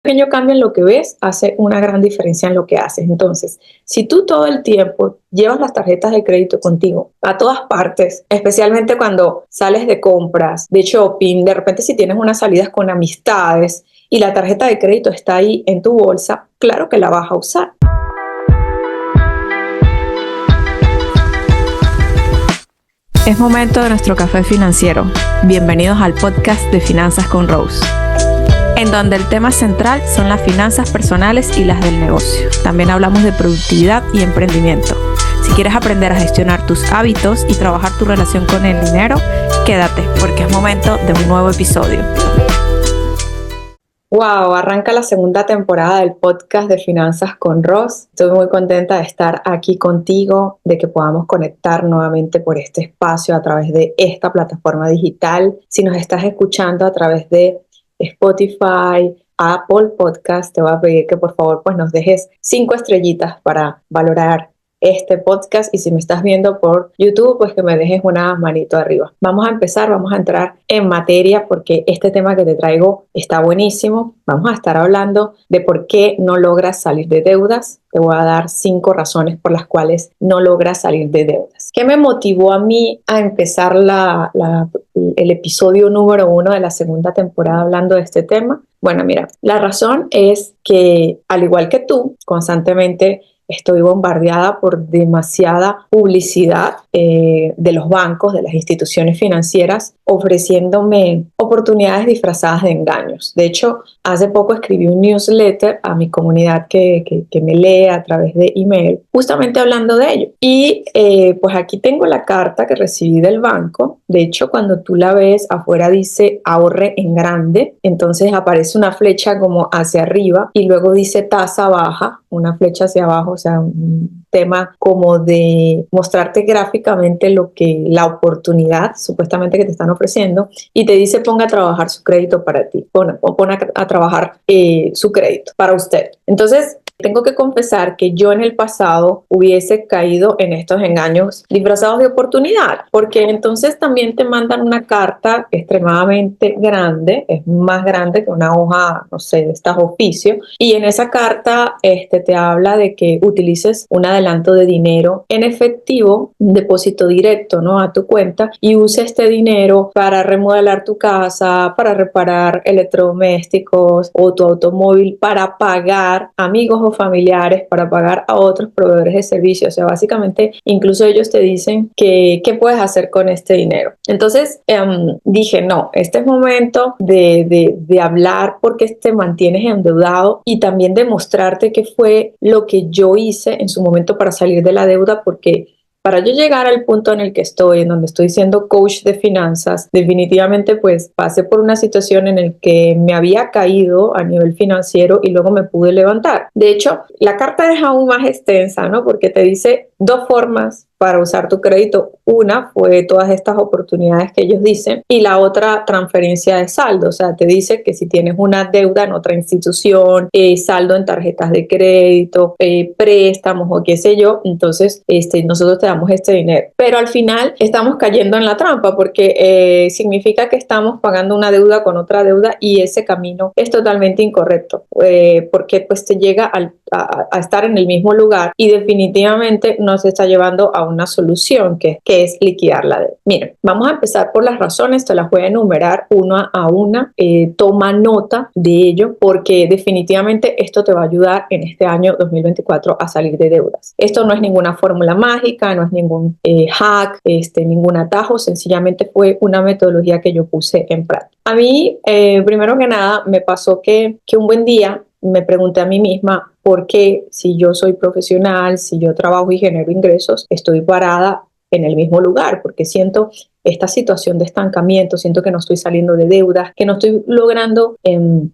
pequeño cambio en lo que ves hace una gran diferencia en lo que haces. Entonces, si tú todo el tiempo llevas las tarjetas de crédito contigo a todas partes, especialmente cuando sales de compras, de shopping, de repente si tienes unas salidas con amistades y la tarjeta de crédito está ahí en tu bolsa, claro que la vas a usar. Es momento de nuestro café financiero. Bienvenidos al podcast de Finanzas con Rose, en donde el tema central son las finanzas personales y las del negocio. También hablamos de productividad y emprendimiento. Si quieres aprender a gestionar tus hábitos y trabajar tu relación con el dinero, quédate porque es momento de un nuevo episodio. Wow, arranca la segunda temporada del podcast de Finanzas con Ros. Estoy muy contenta de estar aquí contigo, de que podamos conectar nuevamente por este espacio a través de esta plataforma digital. Si nos estás escuchando a través de Spotify, Apple Podcast, te voy a pedir que por favor pues nos dejes 5 estrellitas para valorar este podcast, y si me estás viendo por YouTube, pues que me dejes una manito arriba. Vamos a empezar, vamos a entrar en materia porque este tema que te traigo está buenísimo. Vamos a estar hablando de por qué no logras salir de deudas. Te voy a dar 5 razones por las cuales no logras salir de deudas. ¿Qué me motivó a mí a empezar el episodio número 1 de la segunda temporada hablando de este tema? Bueno, mira, la razón es que, al igual que tú, constantemente estoy bombardeada por demasiada publicidad de los bancos, de las instituciones financieras, ofreciéndome oportunidades disfrazadas de engaños. De hecho, hace poco escribí un newsletter a mi comunidad que me lee a través de email, justamente hablando de ello. Y pues aquí tengo la carta que recibí del banco. De hecho, cuando tú la ves, afuera dice ahorre en grande. Entonces aparece una flecha como hacia arriba y luego dice tasa baja, una flecha hacia abajo, o sea, un tema como de mostrarte gráficamente la oportunidad supuestamente que te están ofreciendo, y te dice ponga a trabajar su crédito para ti, pon a trabajar su crédito para usted. Entonces, tengo que confesar que yo en el pasado hubiese caído en estos engaños disfrazados de oportunidad, porque entonces también te mandan una carta extremadamente grande, es más grande que una hoja, no sé, de estas oficios, y en esa carta te habla de que utilices un adelanto de dinero en efectivo, un depósito directo, ¿no?, a tu cuenta, y uses este dinero para remodelar tu casa, para reparar electrodomésticos o tu automóvil, para pagar amigos o familiares, para pagar a otros proveedores de servicios. O sea, básicamente incluso ellos te dicen qué puedes hacer con este dinero. Entonces dije, no, este es momento de hablar porque te mantienes endeudado, y también demostrarte qué fue lo que yo hice en su momento para salir de la deuda, porque para yo llegar al punto en el que estoy, en donde estoy siendo coach de finanzas, definitivamente pues pasé por una situación en la que me había caído a nivel financiero y luego me pude levantar. De hecho, la carta es aún más extensa, ¿no?, porque te dice 2 formas para usar tu crédito. Una fue todas estas oportunidades que ellos dicen, y la otra, transferencia de saldo. O sea, te dice que si tienes una deuda en otra institución, saldo en tarjetas de crédito, préstamos o qué sé yo, entonces nosotros te damos este dinero. Pero al final estamos cayendo en la trampa, porque significa que estamos pagando una deuda con otra deuda, y ese camino es totalmente incorrecto, porque pues te llega a estar en el mismo lugar, y definitivamente no se está llevando a una solución que es liquidar la deuda. Miren, vamos a empezar por las razones, te las voy a enumerar una a una. Toma nota de ello, porque definitivamente esto te va a ayudar en este año 2024 a salir de deudas. Esto no es ninguna fórmula mágica, no es ningún hack, ningún atajo, sencillamente fue una metodología que yo puse en práctica. A mí, primero que nada, me pasó que un buen día me pregunté a mí misma, ¿por qué, si yo soy profesional, si yo trabajo y genero ingresos, estoy parada en el mismo lugar? Porque siento esta situación de estancamiento, siento que no estoy saliendo de deudas, que no estoy logrando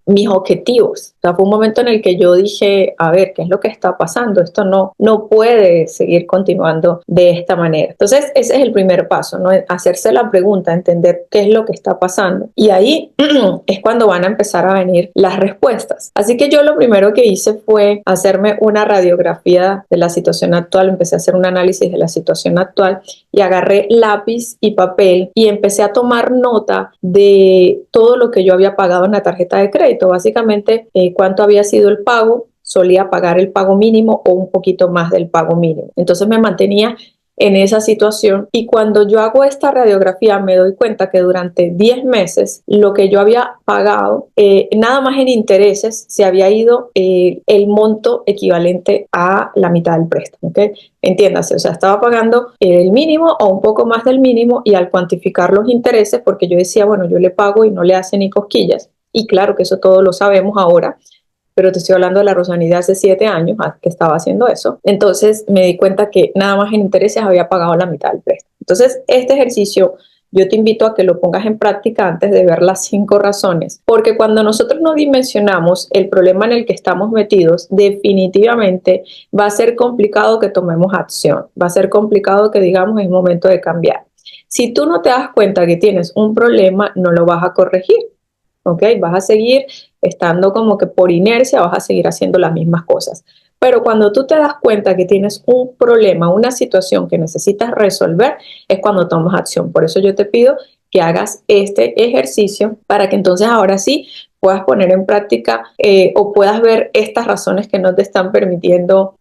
mis objetivos. O sea, fue un momento en el que yo dije, a ver, ¿qué es lo que está pasando? Esto no puede seguir continuando de esta manera. Entonces, ese es el primer paso, ¿no? Hacerse la pregunta, entender qué es lo que está pasando. Y ahí es cuando van a empezar a venir las respuestas. Así que yo lo primero que hice fue hacerme una radiografía de la situación actual, empecé a hacer un análisis de la situación actual y agarré lápiz y papel papel y empecé a tomar nota de todo lo que yo había pagado en la tarjeta de crédito, básicamente cuánto había sido el pago. Solía pagar el pago mínimo o un poquito más del pago mínimo. Entonces me mantenía en esa situación y cuando yo hago esta radiografía me doy cuenta que durante 10 meses lo que yo había pagado, nada más en intereses, se había ido el monto equivalente a la mitad del préstamo, ¿okay? Entiéndase, o sea, estaba pagando el mínimo o un poco más del mínimo y al cuantificar los intereses, porque yo decía, bueno, yo le pago y no le hace ni cosquillas, y claro que eso todos lo sabemos ahora, pero te estoy hablando de la Rosanita hace 7 años que estaba haciendo eso. Entonces me di cuenta que nada más en intereses había pagado la mitad del préstamo. Entonces este ejercicio yo te invito a que lo pongas en práctica antes de ver las 5 razones, porque cuando nosotros no dimensionamos el problema en el que estamos metidos, definitivamente va a ser complicado que tomemos acción, va a ser complicado que digamos es momento de cambiar. Si tú no te das cuenta que tienes un problema, no lo vas a corregir. ¿Ok? Vas a seguir estando como que por inercia, vas a seguir haciendo las mismas cosas. Pero cuando tú te das cuenta que tienes un problema, una situación que necesitas resolver, es cuando tomas acción. Por eso yo te pido que hagas este ejercicio para que entonces ahora sí puedas poner en práctica o puedas ver estas razones que no te están permitiendo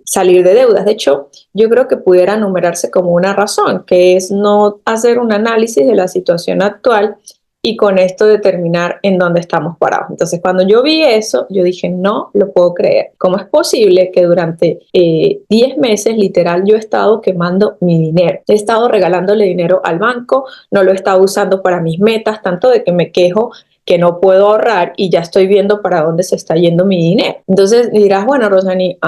salir de deudas. De hecho, yo creo que pudiera enumerarse como una razón, que es no hacer un análisis de la situación actual y con esto determinar en dónde estamos parados. Entonces, cuando yo vi eso, yo dije, no lo puedo creer. ¿Cómo es posible que durante 10 meses, literal, yo he estado quemando mi dinero? He estado regalándole dinero al banco, no lo he estado usando para mis metas, tanto de que me quejo que no puedo ahorrar y ya estoy viendo para dónde se está yendo mi dinero. Entonces dirás, bueno, Rosani,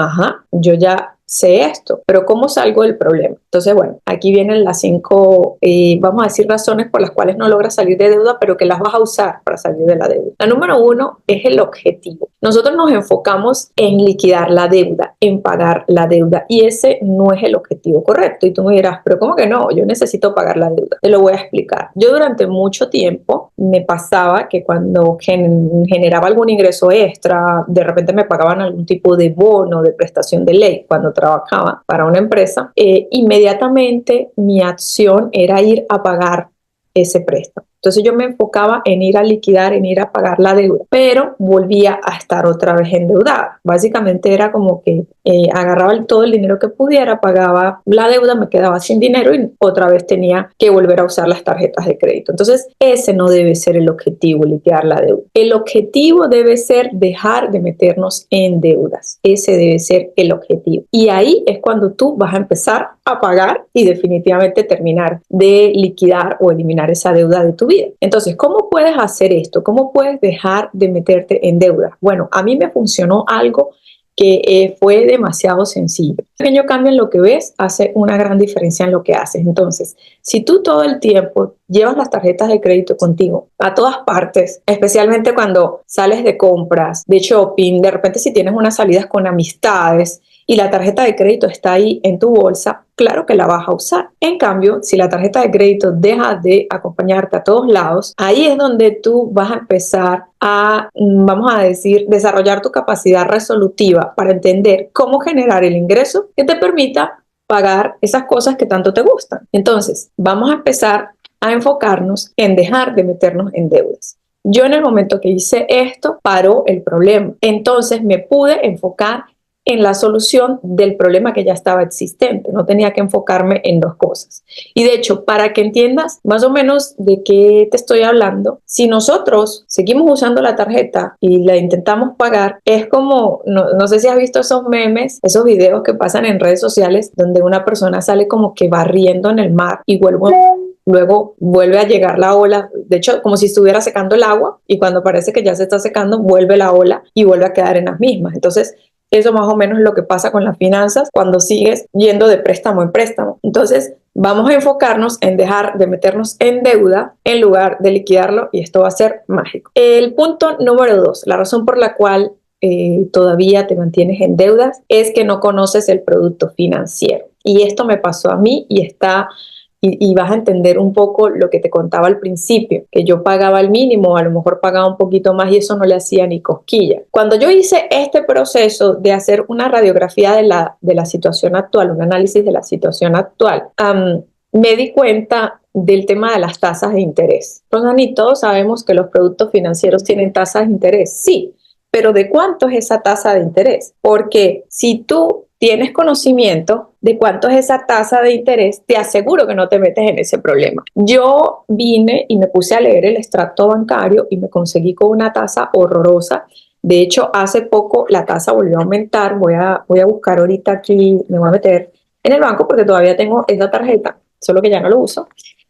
yo ya sé esto, pero ¿cómo salgo del problema? Entonces, bueno, aquí vienen las 5, vamos a decir, razones por las cuales no logras salir de deuda, pero que las vas a usar para salir de la deuda. La número 1 es el objetivo. Nosotros nos enfocamos en liquidar la deuda, en pagar la deuda, y ese no es el objetivo correcto. Y tú me dirás, pero ¿cómo que no? Yo necesito pagar la deuda. Te lo voy a explicar. Yo durante mucho tiempo me pasaba que cuando generaba algún ingreso extra, de repente me pagaban algún tipo de bono, de prestación de ley, cuando trabajaba para una empresa, inmediatamente mi acción era ir a pagar ese préstamo. Entonces yo me enfocaba en ir a liquidar, en ir a pagar la deuda, pero volvía a estar otra vez endeudada. Básicamente era como que agarraba todo el dinero que pudiera, pagaba la deuda, me quedaba sin dinero y otra vez tenía que volver a usar las tarjetas de crédito. Entonces ese no debe ser el objetivo, liquidar la deuda. El objetivo debe ser dejar de meternos en deudas. Ese debe ser el objetivo. Y ahí es cuando tú vas a empezar a pagar y definitivamente terminar de liquidar o eliminar esa deuda de tu vida. Entonces, ¿cómo puedes hacer esto? ¿Cómo puedes dejar de meterte en deuda? Bueno, a mí me funcionó algo que fue demasiado sencillo. Un pequeño cambio en lo que ves hace una gran diferencia en lo que haces. Entonces, si tú todo el tiempo llevas las tarjetas de crédito contigo a todas partes, especialmente cuando sales de compras, de shopping, de repente si tienes unas salidas con amistades y la tarjeta de crédito está ahí en tu bolsa, claro que la vas a usar. En cambio, si la tarjeta de crédito deja de acompañarte a todos lados, ahí es donde tú vas a empezar a, vamos a decir, desarrollar tu capacidad resolutiva para entender cómo generar el ingreso que te permita pagar esas cosas que tanto te gustan. Entonces, vamos a empezar a enfocarnos en dejar de meternos en deudas. Yo en el momento que hice esto, paró el problema. Entonces me pude enfocar en la solución del problema que ya estaba existente. No tenía que enfocarme en 2 cosas. Y de hecho, para que entiendas más o menos de qué te estoy hablando, si nosotros seguimos usando la tarjeta y la intentamos pagar, es como, no sé si has visto esos memes, esos videos que pasan en redes sociales donde una persona sale como que barriendo en el mar y luego vuelve a llegar la ola, de hecho como si estuviera secando el agua, y cuando parece que ya se está secando, vuelve la ola y vuelve a quedar en las mismas. Entonces, eso más o menos es lo que pasa con las finanzas cuando sigues yendo de préstamo en préstamo. Entonces, vamos a enfocarnos en dejar de meternos en deuda en lugar de liquidarlo, y esto va a ser mágico. El punto número 2, la razón por la cual todavía te mantienes en deudas es que no conoces el producto financiero. Y esto me pasó a mí y vas a entender un poco lo que te contaba al principio, que yo pagaba el mínimo, a lo mejor pagaba un poquito más y eso no le hacía ni cosquilla. Cuando yo hice este proceso de hacer una radiografía de la situación actual, un análisis de la situación actual, me di cuenta del tema de las tasas de interés. Rosani, todos sabemos que los productos financieros tienen tasas de interés, sí, pero ¿de cuánto es esa tasa de interés? Porque si tú tienes conocimiento de cuánto es esa tasa de interés, te aseguro que no te metes en ese problema. Yo vine y me puse a leer el extracto bancario y me conseguí con una tasa horrorosa. De hecho, hace poco la tasa volvió a aumentar. Voy a buscar ahorita aquí, me voy a meter en el banco porque todavía tengo esa tarjeta, solo que ya no lo uso.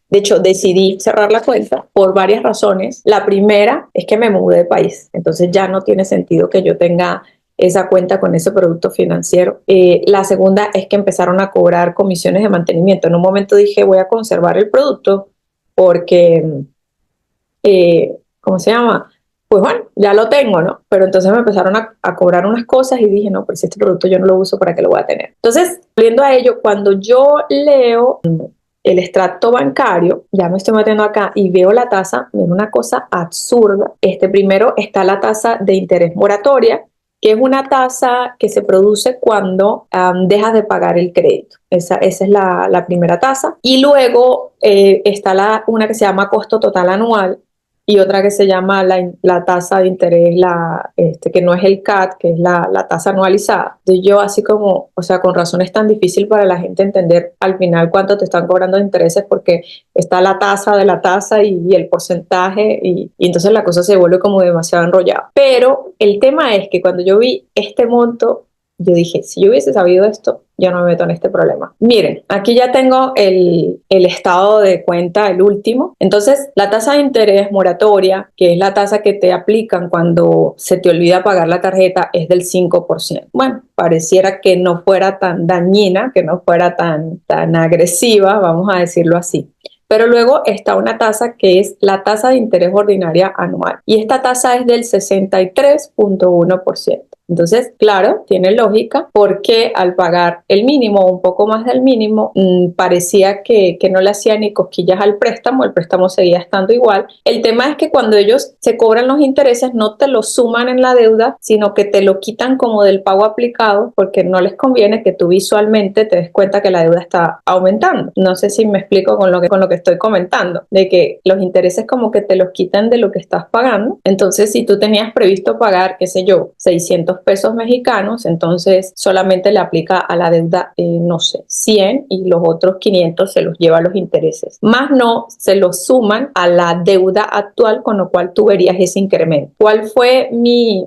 De hecho, decidí cerrar la cuenta por varias razones. La primera es que me mudé de país, entonces ya no tiene sentido que yo tenga esa cuenta con ese producto financiero. La segunda es que empezaron a cobrar comisiones de mantenimiento. En un momento dije, voy a conservar el producto porque, ¿cómo se llama? Pues bueno, ya lo tengo, ¿no? Pero entonces me empezaron a cobrar unas cosas y dije, no, pero si este producto yo no lo uso, ¿para qué lo voy a tener? Entonces, volviendo a ello, cuando yo leo el extracto bancario, ya me estoy metiendo acá y veo la tasa, es una cosa absurda. Primero está la tasa de interés moratoria, que es una tasa que se produce cuando dejas de pagar el crédito. Esa es la primera tasa. Y luego está una que se llama costo total anual, y otra que se llama la tasa de interés, que no es el CAT, que es la tasa anualizada. Entonces yo así como, o sea, con razón es tan difícil para la gente entender al final cuánto te están cobrando de intereses, porque está la tasa de la tasa y el porcentaje, y entonces la cosa se vuelve como demasiado enrollada. Pero el tema es que cuando yo vi este monto, yo dije, si yo hubiese sabido esto, yo no me meto en este problema. Miren, aquí ya tengo el estado de cuenta, el último. Entonces, la tasa de interés moratoria, que es la tasa que te aplican cuando se te olvida pagar la tarjeta, es del 5%. Bueno, pareciera que no fuera tan dañina, que no fuera tan agresiva, vamos a decirlo así. Pero luego está una tasa que es la tasa de interés ordinaria anual. Y esta tasa es del 63.1%. Entonces, claro, tiene lógica porque al pagar el mínimo o un poco más del mínimo, parecía que no le hacía ni cosquillas al préstamo, el préstamo seguía estando igual. El tema es que cuando ellos se cobran los intereses no te lo suman en la deuda, sino que te lo quitan como del pago aplicado, porque no les conviene que tú visualmente te des cuenta que la deuda está aumentando. No sé si me explico con lo que estoy comentando, de que los intereses como que te los quitan de lo que estás pagando. Entonces, si tú tenías previsto pagar, qué sé yo, 600 pesos mexicanos, entonces solamente le aplica a la deuda, no sé, 100, y los otros 500 se los lleva a los intereses. Más no se los suman a la deuda actual, con lo cual tú verías ese incremento. ¿Cuál fue mi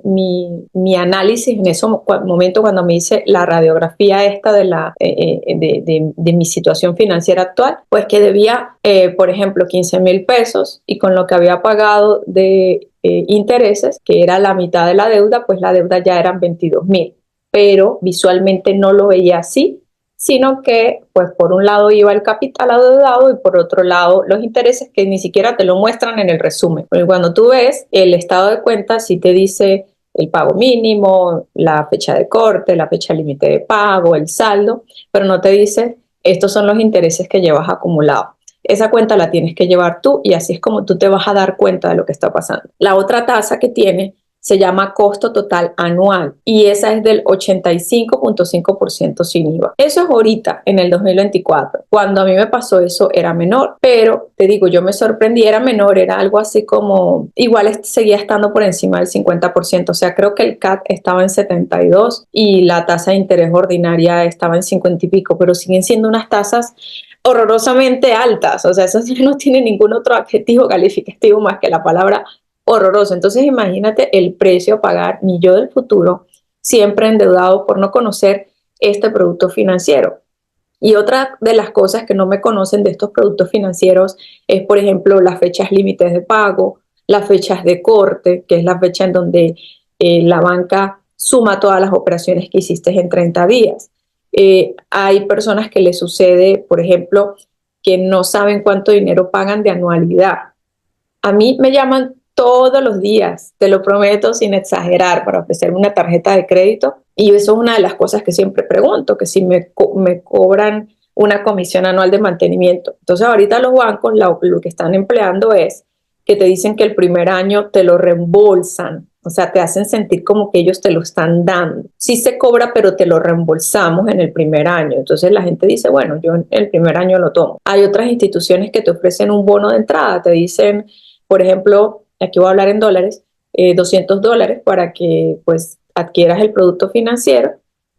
análisis en ese momento cuando me hice la radiografía esta de mi situación financiera actual? Pues que debía, por ejemplo, 15,000 pesos, y con lo que había pagado de intereses, que era la mitad de la deuda, pues la deuda ya eran 22,000, pero visualmente no lo veía así, sino que pues por un lado iba el capital adeudado y por otro lado los intereses, que ni siquiera te lo muestran en el resumen. Porque cuando tú ves el estado de cuenta, sí te dice el pago mínimo, la fecha de corte, la fecha límite de pago, el saldo, pero no te dice estos son los intereses que llevas acumulados. Esa cuenta la tienes que llevar tú, y así es como tú te vas a dar cuenta de lo que está pasando. La otra tasa que tiene se llama costo total anual, y esa es del 85.5% sin IVA. Eso es ahorita, en el 2024. Cuando a mí me pasó eso era menor, pero te digo, yo me sorprendí, era menor, era algo así como, igual seguía estando por encima del 50%, o sea, creo que el CAT estaba en 72 y la tasa de interés ordinaria estaba en 50 y pico, pero siguen siendo unas tasas horrorosamente altas. O sea, eso no tiene ningún otro adjetivo calificativo más que la palabra horroroso. Entonces imagínate el precio a pagar, mi yo del futuro, siempre endeudado por no conocer este producto financiero. Y otra de las cosas que no me conocen de estos productos financieros es, por ejemplo, las fechas límites de pago, las fechas de corte, que es la fecha en donde la banca suma todas las operaciones que hiciste en 30 días. Hay personas que les sucede, por ejemplo, que no saben cuánto dinero pagan de anualidad. A mí me llaman todos los días, te lo prometo sin exagerar, para ofrecerme una tarjeta de crédito, y eso es una de las cosas que siempre pregunto, que si me cobran una comisión anual de mantenimiento. Entonces ahorita los bancos lo que están empleando es que te dicen que el primer año te lo reembolsan. O sea, te hacen sentir como que ellos te lo están dando. Sí se cobra, pero te lo reembolsamos en el primer año. Entonces la gente dice, bueno, yo en el primer año lo tomo. Hay otras instituciones que te ofrecen un bono de entrada. Te dicen, por ejemplo, aquí voy a hablar en dólares, $200 para que pues adquieras el producto financiero,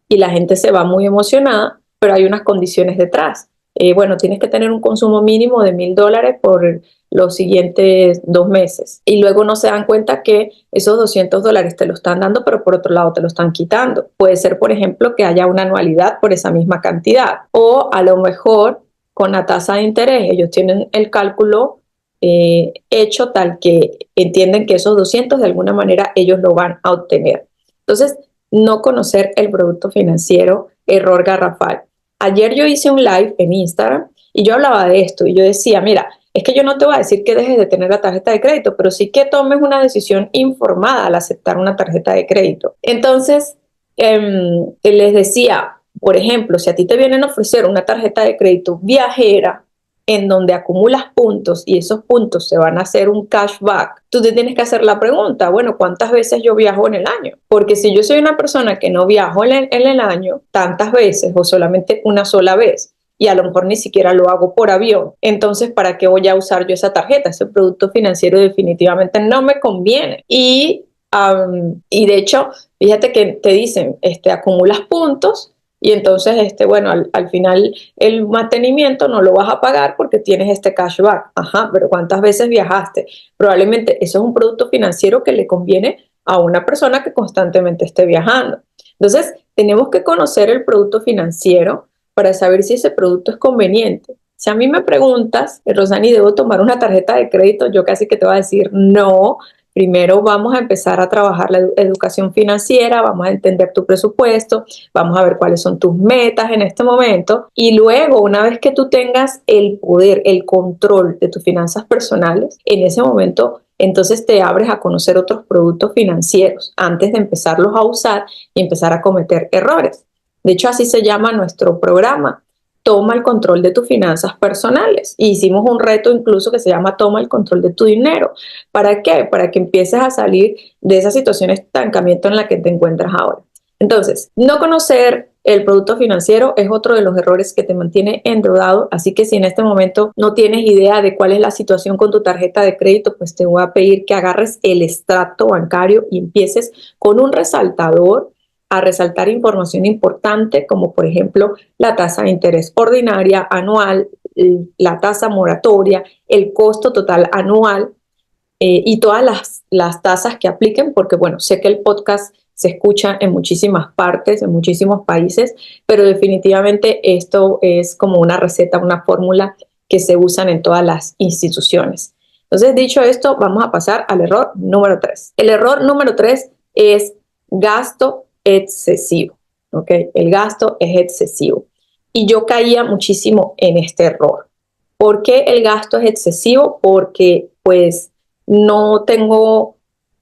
y la gente se va muy emocionada, pero hay unas condiciones detrás. Bueno, tienes que tener un consumo mínimo de $1,000 por los siguientes 2 meses. Y luego no se dan cuenta que esos $200 te lo están dando, pero por otro lado te lo están quitando. Puede ser, por ejemplo, que haya una anualidad por esa misma cantidad. O a lo mejor con la tasa de interés, ellos tienen el cálculo hecho tal que entienden que esos 200 de alguna manera ellos lo van a obtener. Entonces, no conocer el producto financiero, error garrafal. Ayer yo hice un live en Instagram y yo hablaba de esto y yo decía, mira, es que yo no te voy a decir que dejes de tener la tarjeta de crédito, pero sí que tomes una decisión informada al aceptar una tarjeta de crédito. Entonces, les decía, por ejemplo, si a ti te vienen a ofrecer una tarjeta de crédito viajera en donde acumulas puntos y esos puntos se van a hacer un cashback, tú te tienes que hacer la pregunta, bueno, ¿cuántas veces yo viajo en el año? Porque si yo soy una persona que no viajo en el año tantas veces o solamente una sola vez, y a lo mejor ni siquiera lo hago por avión, entonces ¿para qué voy a usar yo esa tarjeta? Ese producto financiero definitivamente no me conviene. Y de hecho, fíjate que te dicen, acumulas puntos y entonces, bueno, al final el mantenimiento no lo vas a pagar porque tienes este cashback. Ajá, pero ¿cuántas veces viajaste? Probablemente eso es un producto financiero que le conviene a una persona que constantemente esté viajando. Entonces, tenemos que conocer el producto financiero para saber si ese producto es conveniente. Si a mí me preguntas, Rosani, ¿debo tomar una tarjeta de crédito? Yo casi que te voy a decir no. Primero vamos a empezar a trabajar la educación financiera, vamos a entender tu presupuesto, vamos a ver cuáles son tus metas en este momento, y luego, una vez que tú tengas el poder, el control de tus finanzas personales, en ese momento entonces te abres a conocer otros productos financieros antes de empezarlos a usar y empezar a cometer errores. De hecho, así se llama nuestro programa. Toma el control de tus finanzas personales. Y hicimos un reto incluso que se llama Toma el control de tu dinero. ¿Para qué? Para que empieces a salir de esa situación de estancamiento en la que te encuentras ahora. Entonces, no conocer el producto financiero es otro de los errores que te mantiene endeudado. Así que si en este momento no tienes idea de cuál es la situación con tu tarjeta de crédito, pues te voy a pedir que agarres el extracto bancario y empieces con un resaltador a resaltar información importante, como por ejemplo la tasa de interés ordinaria anual, la tasa moratoria, el costo total anual, y todas las tasas que apliquen, porque bueno, sé que el podcast se escucha en muchísimas partes, en muchísimos países, pero definitivamente esto es como una receta, una fórmula que se usan en todas las instituciones. Entonces, dicho esto, vamos a pasar al error número 3. El error número 3 es gasto excesivo, ¿ok? El gasto es excesivo. Y yo caía muchísimo en este error. ¿Por qué el gasto es excesivo? Porque pues no tengo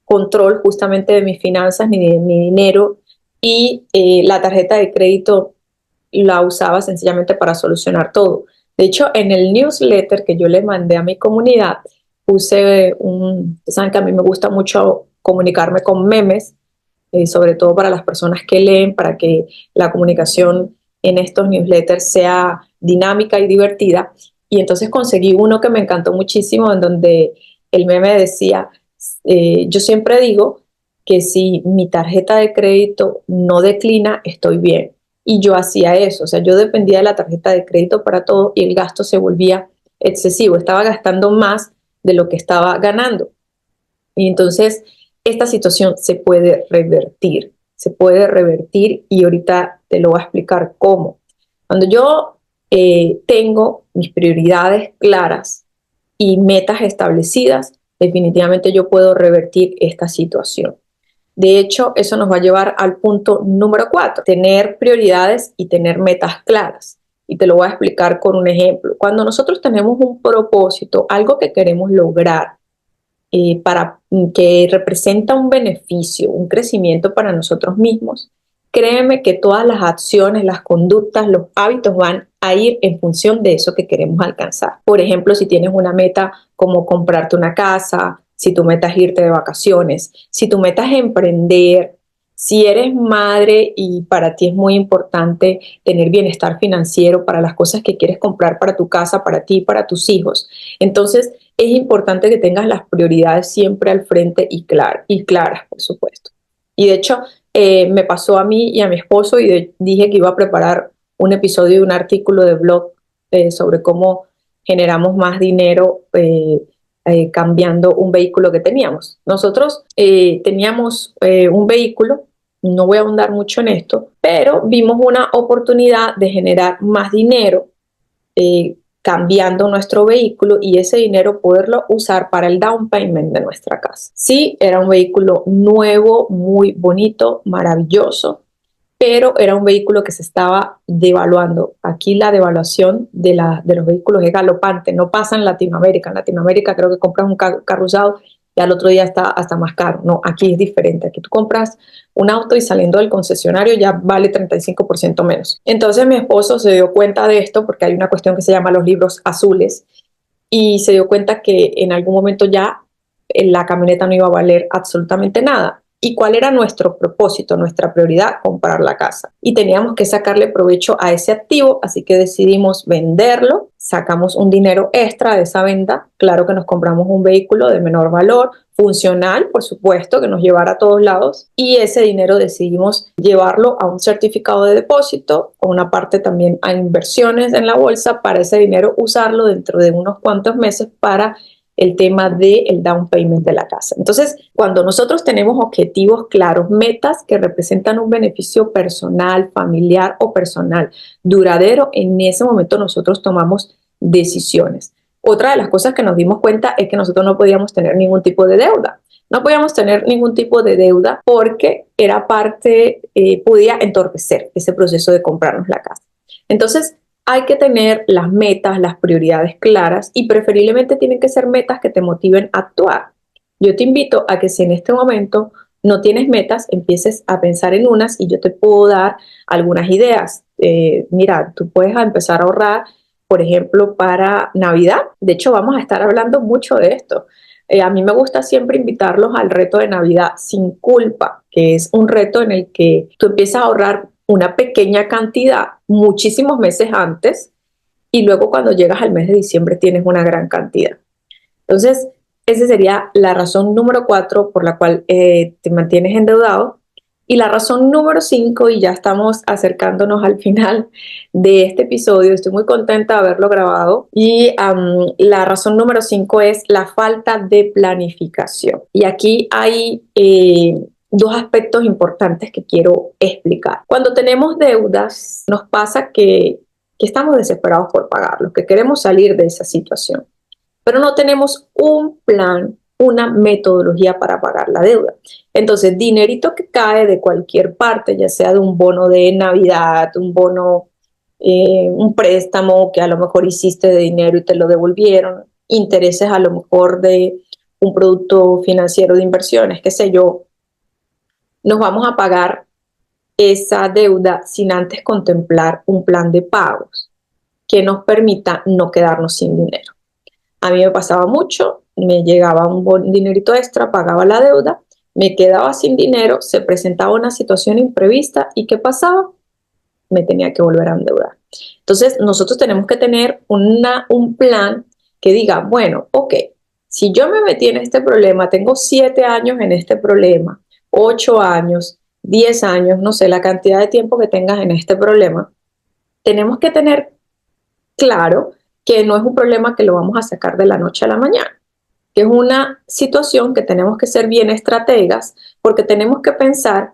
control justamente de mis finanzas ni de mi dinero, y la tarjeta de crédito la usaba sencillamente para solucionar todo. De hecho, en el newsletter que yo le mandé a mi comunidad, saben que a mí me gusta mucho comunicarme con memes, sobre todo para las personas que leen, para que la comunicación en estos newsletters sea dinámica y divertida. Y entonces conseguí uno que me encantó muchísimo, en donde el meme decía, yo siempre digo que si mi tarjeta de crédito no declina, estoy bien. Y yo hacía eso, o sea, yo dependía de la tarjeta de crédito para todo y el gasto se volvía excesivo, estaba gastando más de lo que estaba ganando. Y entonces esta situación se puede revertir, y ahorita te lo voy a explicar cómo. Cuando yo tengo mis prioridades claras y metas establecidas, definitivamente yo puedo revertir esta situación. De hecho, eso nos va a llevar al punto número 4, tener prioridades y tener metas claras. Y te lo voy a explicar con un ejemplo. Cuando nosotros tenemos un propósito, algo que queremos lograr, para que representa un beneficio, un crecimiento para nosotros mismos, créeme que todas las acciones, las conductas, los hábitos van a ir en función de eso que queremos alcanzar. Por ejemplo, si tienes una meta como comprarte una casa, si tu meta es irte de vacaciones, si tu meta es emprender, si eres madre y para ti es muy importante tener bienestar financiero para las cosas que quieres comprar para tu casa, para ti y para tus hijos. Entonces, es importante que tengas las prioridades siempre al frente y claras, por supuesto. Y de hecho, me pasó a mí y a mi esposo y dije que iba a preparar un episodio de un artículo de blog sobre cómo generamos más dinero cambiando un vehículo que teníamos. Nosotros teníamos un vehículo, no voy a ahondar mucho en esto, pero vimos una oportunidad de generar más dinero cambiando nuestro vehículo y ese dinero poderlo usar para el down payment de nuestra casa. Sí, era un vehículo nuevo, muy bonito, maravilloso, pero era un vehículo que se estaba devaluando. Aquí la devaluación de los vehículos es galopante, no pasa en Latinoamérica. En Latinoamérica creo que compras un carro usado y al otro día está hasta más caro. No, aquí es diferente. Aquí tú compras un auto y saliendo del concesionario ya vale 35% menos. Entonces mi esposo se dio cuenta de esto porque hay una cuestión que se llama los libros azules y se dio cuenta que en algún momento ya la camioneta no iba a valer absolutamente nada. ¿Y cuál era nuestro propósito, nuestra prioridad? Comprar la casa. Y teníamos que sacarle provecho a ese activo, así que decidimos venderlo, sacamos un dinero extra de esa venta, claro que nos compramos un vehículo de menor valor, funcional, por supuesto, que nos llevara a todos lados, y ese dinero decidimos llevarlo a un certificado de depósito, o una parte también a inversiones en la bolsa, para ese dinero usarlo dentro de unos cuantos meses para el tema del down payment de la casa. Entonces, cuando nosotros tenemos objetivos claros, metas que representan un beneficio personal, familiar o personal duradero, en ese momento nosotros tomamos decisiones. Otra de las cosas que nos dimos cuenta es que nosotros no podíamos tener ningún tipo de deuda. No podíamos tener ningún tipo de deuda porque era podía entorpecer ese proceso de comprarnos la casa. Entonces, hay que tener las metas, las prioridades claras y preferiblemente tienen que ser metas que te motiven a actuar. Yo te invito a que si en este momento no tienes metas, empieces a pensar en unas y yo te puedo dar algunas ideas. Mira, tú puedes empezar a ahorrar, por ejemplo, para Navidad. De hecho, vamos a estar hablando mucho de esto. A mí me gusta siempre invitarlos al reto de Navidad sin culpa, que es un reto en el que tú empiezas a ahorrar una pequeña cantidad muchísimos meses antes y luego cuando llegas al mes de diciembre tienes una gran cantidad. Entonces, esa sería la razón número 4 por la cual te mantienes endeudado. Y la razón número 5, y ya estamos acercándonos al final de este episodio, estoy muy contenta de haberlo grabado, y la razón número 5 es la falta de planificación. Y aquí hay dos aspectos importantes que quiero explicar. Cuando tenemos deudas, nos pasa que estamos desesperados por pagarlos, que queremos salir de esa situación, pero no tenemos un plan, una metodología para pagar la deuda. Entonces, dinerito que cae de cualquier parte, ya sea de un bono de Navidad, un bono, un préstamo que a lo mejor hiciste de dinero y te lo devolvieron, intereses a lo mejor de un producto financiero de inversiones, qué sé yo, nos vamos a pagar esa deuda sin antes contemplar un plan de pagos que nos permita no quedarnos sin dinero. A mí me pasaba mucho, me llegaba un dinerito extra, pagaba la deuda, me quedaba sin dinero, se presentaba una situación imprevista y ¿qué pasaba? Me tenía que volver a endeudar. Entonces, nosotros tenemos que tener un plan que diga, bueno, ok, si yo me metí en este problema, tengo 7 años en este problema, 8 años, 10 años, no sé, la cantidad de tiempo que tengas en este problema, tenemos que tener claro que no es un problema que lo vamos a sacar de la noche a la mañana, que es una situación que tenemos que ser bien estrategas porque tenemos que pensar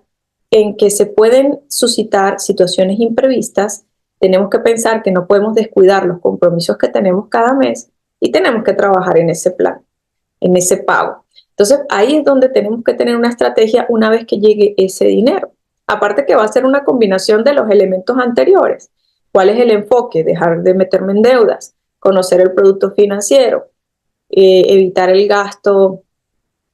en que se pueden suscitar situaciones imprevistas, tenemos que pensar que no podemos descuidar los compromisos que tenemos cada mes y tenemos que trabajar en ese plan, en ese pago. Entonces ahí es donde tenemos que tener una estrategia una vez que llegue ese dinero. Aparte que va a ser una combinación de los elementos anteriores. ¿Cuál es el enfoque? Dejar de meterme en deudas, conocer el producto financiero, evitar el gasto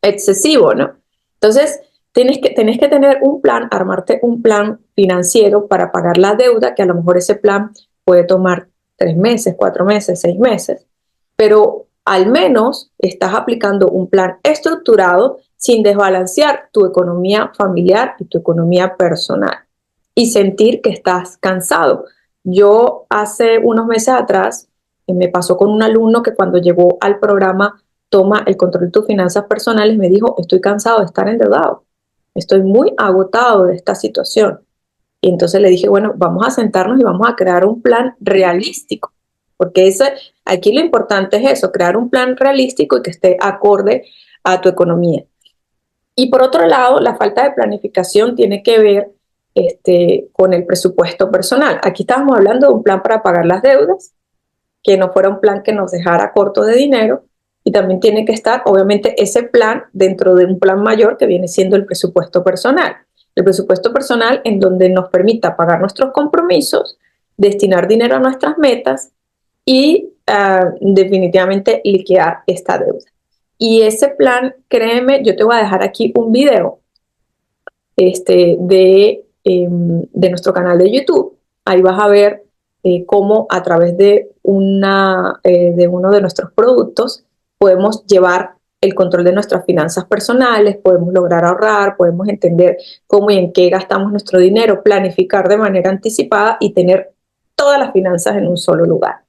excesivo, ¿no? Entonces, tenés que tener un plan, armarte un plan financiero para pagar la deuda, que a lo mejor ese plan puede tomar 3 meses, 4 meses, 6 meses, pero al menos estás aplicando un plan estructurado sin desbalancear tu economía familiar y tu economía personal y sentir que estás cansado. Yo hace unos meses atrás me pasó con un alumno que cuando llegó al programa Toma el control de tus finanzas personales me dijo, estoy cansado de estar endeudado, estoy muy agotado de esta situación. Y entonces le dije, bueno, vamos a sentarnos y vamos a crear un plan realístico, porque aquí lo importante es eso, crear un plan realístico y que esté acorde a tu economía. Y por otro lado, la falta de planificación tiene que ver con el presupuesto personal. Aquí estábamos hablando de un plan para pagar las deudas, que no fuera un plan que nos dejara corto de dinero, y también tiene que estar, obviamente, ese plan dentro de un plan mayor que viene siendo el presupuesto personal. El presupuesto personal en donde nos permita pagar nuestros compromisos, destinar dinero a nuestras metas y definitivamente liquidar esta deuda. Y ese plan, créeme, yo te voy a dejar aquí un video de nuestro canal de YouTube. Ahí vas a ver cómo a través de uno de nuestros productos podemos llevar el control de nuestras finanzas personales, podemos lograr ahorrar, podemos entender cómo y en qué gastamos nuestro dinero, planificar de manera anticipada y tener todas las finanzas en un solo lugar.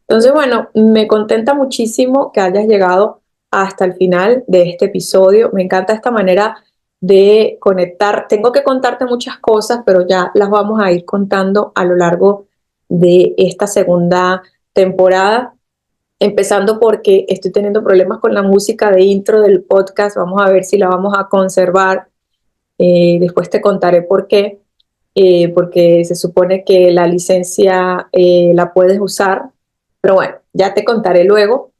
Entonces, bueno, me contenta muchísimo que hayas llegado hasta el final de este episodio. Me encanta esta manera de conectar. Tengo que contarte muchas cosas, pero ya las vamos a ir contando a lo largo de esta segunda temporada. Empezando porque estoy teniendo problemas con la música de intro del podcast. Vamos a ver si la vamos a conservar. Después te contaré por qué. Porque se supone que la licencia la puedes usar. Pero bueno, ya te contaré luego.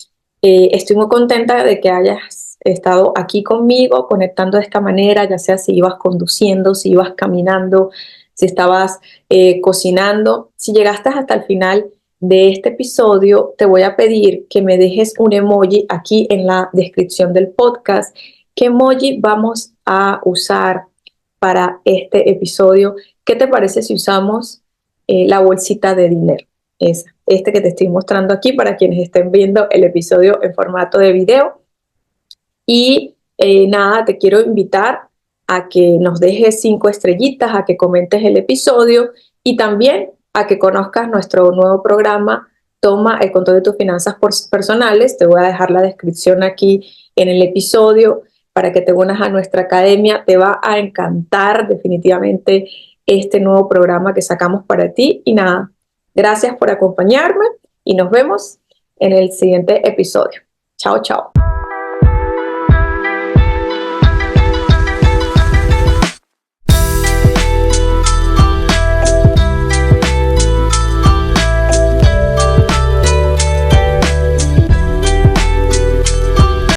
Estoy muy contenta de que hayas estado aquí conmigo, conectando de esta manera, ya sea si ibas conduciendo, si ibas caminando, si estabas cocinando. Si llegaste hasta el final de este episodio, te voy a pedir que me dejes un emoji aquí en la descripción del podcast. ¿Qué emoji vamos a usar para este episodio? ¿Qué te parece si usamos la bolsita de dinero? Este que te estoy mostrando aquí para quienes estén viendo el episodio en formato de video. Y nada, te quiero invitar a que nos dejes 5 estrellitas, a que comentes el episodio y también a que conozcas nuestro nuevo programa Toma el control de tus finanzas personales. Te voy a dejar la descripción aquí en el episodio para que te unas a nuestra academia. Te va a encantar definitivamente este nuevo programa que sacamos para ti. Y nada, gracias por acompañarme y nos vemos en el siguiente episodio. Chao, chao.